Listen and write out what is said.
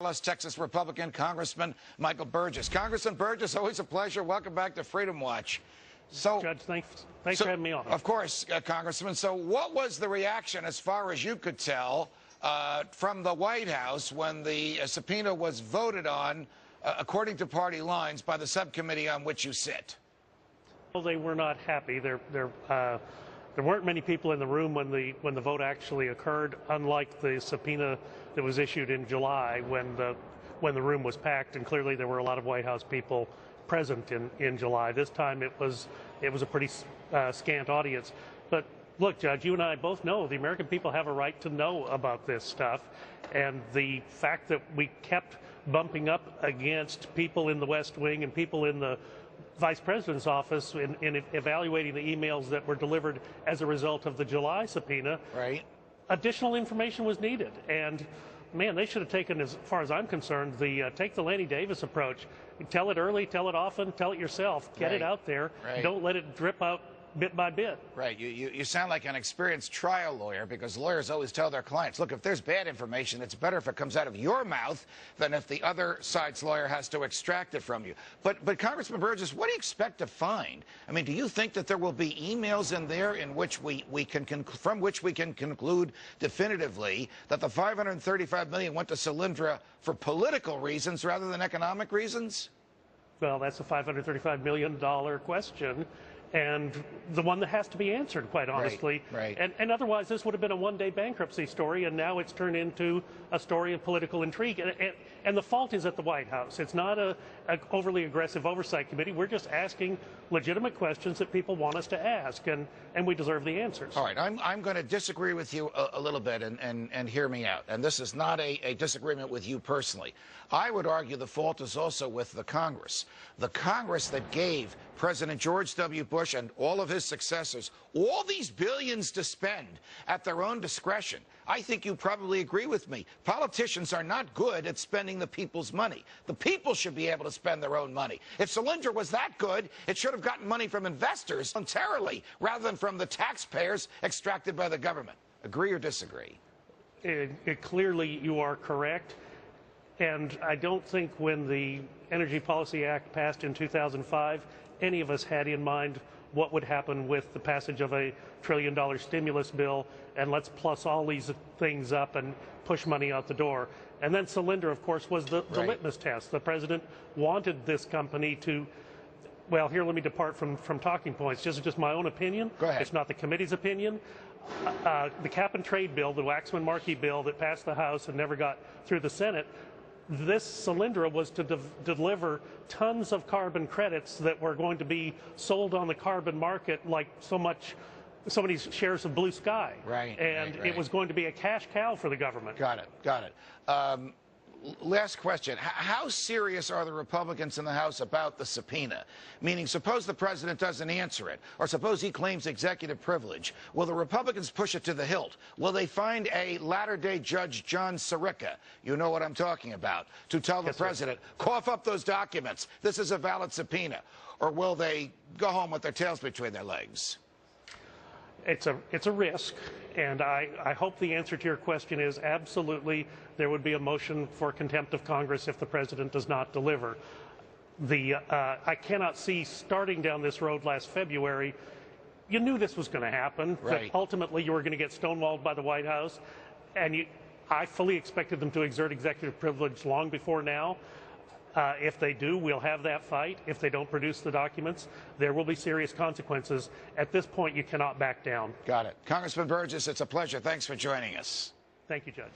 Texas Republican Congressman Michael Burgess. Congressman Burgess, always a pleasure. Welcome back to Freedom Watch. So, Judge, thanks for having me on. Of course, Congressman. So what was the reaction, as far as you could tell, from the White House when the subpoena was voted on, according to party lines, by the subcommittee on which you sit? Well, they were not happy. There weren't many people in the room when the vote actually occurred, unlike the subpoena that was issued in July when the room was packed, and clearly there were a lot of White House people present in July. This time it was a pretty scant audience. But look, Judge, you and I both know the American people have a right to know about this stuff, and the fact that we kept bumping up against people in the West Wing and people in the Vice President's office in evaluating the emails that were delivered as a result of the July subpoena, right? Additional information was needed, and man, they should have taken, as far as I'm concerned, take the Lanny Davis approach. Tell it early, tell it often, tell it yourself, get it out there. Don't let it drip out bit by bit. Right. You sound like an experienced trial lawyer, because lawyers always tell their clients, look, if there's bad information, it's better if it comes out of your mouth than if the other side's lawyer has to extract it from you. But Congressman Burgess, what do you expect to find? I mean, do you think that there will be emails in there in which from which we can conclude definitively that the $535 million went to Solyndra for political reasons rather than economic reasons? Well, that's a $535 million question, and the one that has to be answered, quite honestly. Right. And otherwise, this would have been a one-day bankruptcy story, and now it's turned into a story of political intrigue. And the fault is at the White House. It's not an overly aggressive oversight committee. We're just asking legitimate questions that people want us to ask, and we deserve the answers. All right, I'm going to disagree with you a little bit, and hear me out. And this is not a disagreement with you personally. I would argue the fault is also with the Congress. The Congress that gave President George W. Bush and all of his successors all these billions to spend at their own discretion. I think you probably agree with me. Politicians are not good at spending the people's money. The people should be able to spend their own money. If Solyndra was that good, it should have gotten money from investors voluntarily rather than from the taxpayers extracted by the government. Agree or disagree? Clearly, you are correct. And I don't think when the Energy Policy Act passed in 2005, any of us had in mind what would happen with the passage of a $1 trillion stimulus bill, and let's plus all these things up and push money out the door. And then Solyndra, of course, was the litmus test. The president wanted this company to, well, here, let me depart from talking points. This is just my own opinion. Go ahead. It's not the committee's opinion. The cap and trade bill, the Waxman-Markey bill that passed the House and never got through the Senate, this Solyndra was to deliver tons of carbon credits that were going to be sold on the carbon market like so many shares of blue sky. And it was going to be a cash cow for the government. Got it. Last question. How serious are the Republicans in the House about the subpoena? Meaning, suppose the president doesn't answer it, or suppose he claims executive privilege. Will the Republicans push it to the hilt? Will they find a latter-day Judge John Sirica, you know what I'm talking about, to tell the president, cough up those documents, this is a valid subpoena? Or will they go home with their tails between their legs? It's a risk, and I hope the answer to your question is absolutely there would be a motion for contempt of Congress if the president does not deliver. I cannot see, starting down this road last February, you knew this was going to happen, that ultimately you were going to get stonewalled by the White House, and I fully expected them to exert executive privilege long before now. If they do, we'll have that fight. If they don't produce the documents, there will be serious consequences. At this point, you cannot back down. Got it. Congressman Burgess, it's a pleasure. Thanks for joining us. Thank you, Judge.